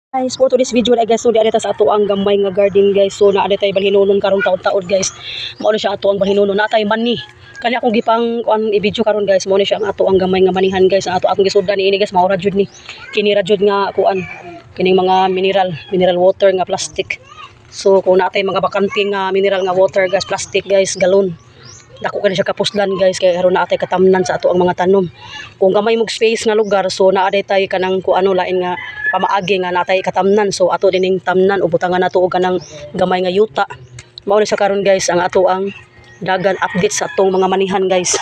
Guys, for today's video na guys, so di adita sa ato ang gamay nga garden guys. So na adita balhinunon karong taon-taon guys. Mao na siya ato ang balhinunon. Natay mani. Kani akong gipang kuan i-video karon guys. Mao na siya ang ato ang gamay nga manihan guys. Ang ato akong gisudan niini guys, mao ra jud ni. Kini ra jud nga kuan. Kining mga mineral water nga plastic. So kung natay mga bakanting nga mineral nga water guys, plastic guys, galon. Dako kani siya kapuslan guys kay aron naatay katamnan sa ato ang mga tanom. Kung gamay mog space nga lugar so naaday tay kanang kuano lain nga pamaagi nga natay katamnan so ato dining tamnan ubutangan nato og kanang gamay nga yuta. Mao ni sa karon guys ang ato ang dagan update sa atong mga manihan guys.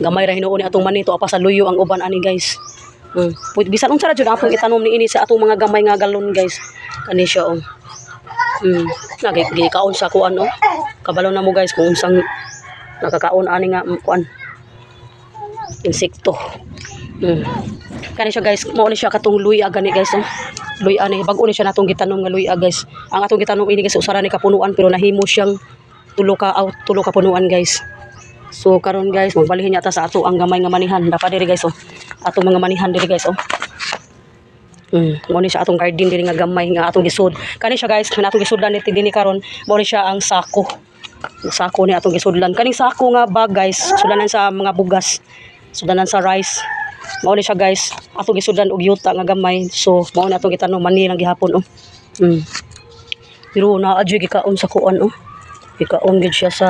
Gamay ra hinuon ni atong mani to apa sa luyo ang uban ani guys. Bisan unsa ra jud atong itanom ni ini sa atong mga gamay nga galon guys. Kani siya oh. Nagikaon sa kuan oh. Kabalo na mo guys kung unsang nakakaon ani nga kuan insekto. Kani siya guys, mao ni siya katong luya gani guys oh. Luya ni bag-o ni siya natong gitanom nga luya guys. Ang atong gitanom ini guys usara ni kapunuan pero nahimo siyang tulo ka punuan guys. So karon guys magbalhin yata sa ato ang gamay nga manihan dapat diri guys oh. Atong mga manihan diri guys oh. Mao ni siya atong garden diri nga gamay nga atong gisud. Kani siya guys kana atong gisudlan dinhi karon mao ni siya ang sako. Sako ni atong gisudlan. Kaning sako nga bag guys, sudanan sa mga bugas, sudanan sa rice. Mao ni siya guys, atong gisudlan og yuta nga gamay. So mao na atong gitanom mani lang gihapon oh. Pero naa jud gikaon sa kuan oh. Gikaon gid siya sa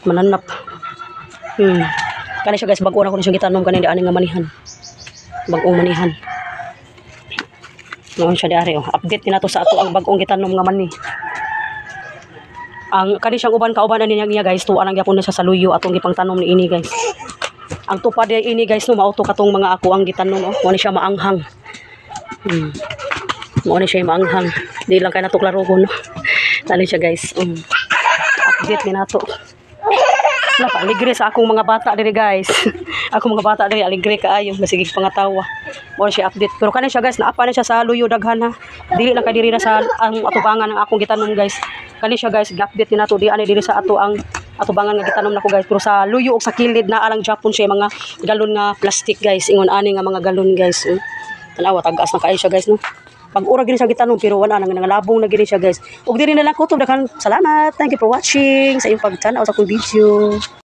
mananap. Kani siya guys bag-o na ko siya gitanom kani ani nga manihan. Bag-ong manihan. Mao siya diari oh. Update din nato sa ato ang bag-ong gitanom nga mani. Ang kani siyang uban kauban ani niya guys tuwa lang gyapon na siya sa luyo atong gipangtanom ni ini guys. Ang tupad niya ini guys no mao to katong mga ako ang gitanom oh. Mao ni siya maanghang. Mao ni siya maanghang. Di lang kay nato klaro ko no. Tali siya guys. Update ni nato. Napa aligre sa akong mga bata diri guys. Akong mga bata diri aligre kaayo sige pangatawa. Mao siya update. Pero kani siya guys naapa na siya sa luyo daghan ha. Dili lang kay diri na sa ang atubangan ng akong gitanom guys. Kani siya guys update ni nato di ani diri sa ato ang atubangan nga gitanom nako guys. Pero sa luyo ug sa kilid na alang Japon siya mga galon nga plastic guys. Ingon ani nga mga galon guys. Tanawa tagas na kaayo siya guys no. Pag-ura gini siya gitanom pero wala nang nangalabong na gini siya guys. Ug diri na lang ko to daghang salamat. Thank you for watching sa iyong pagtanaw sa akong video.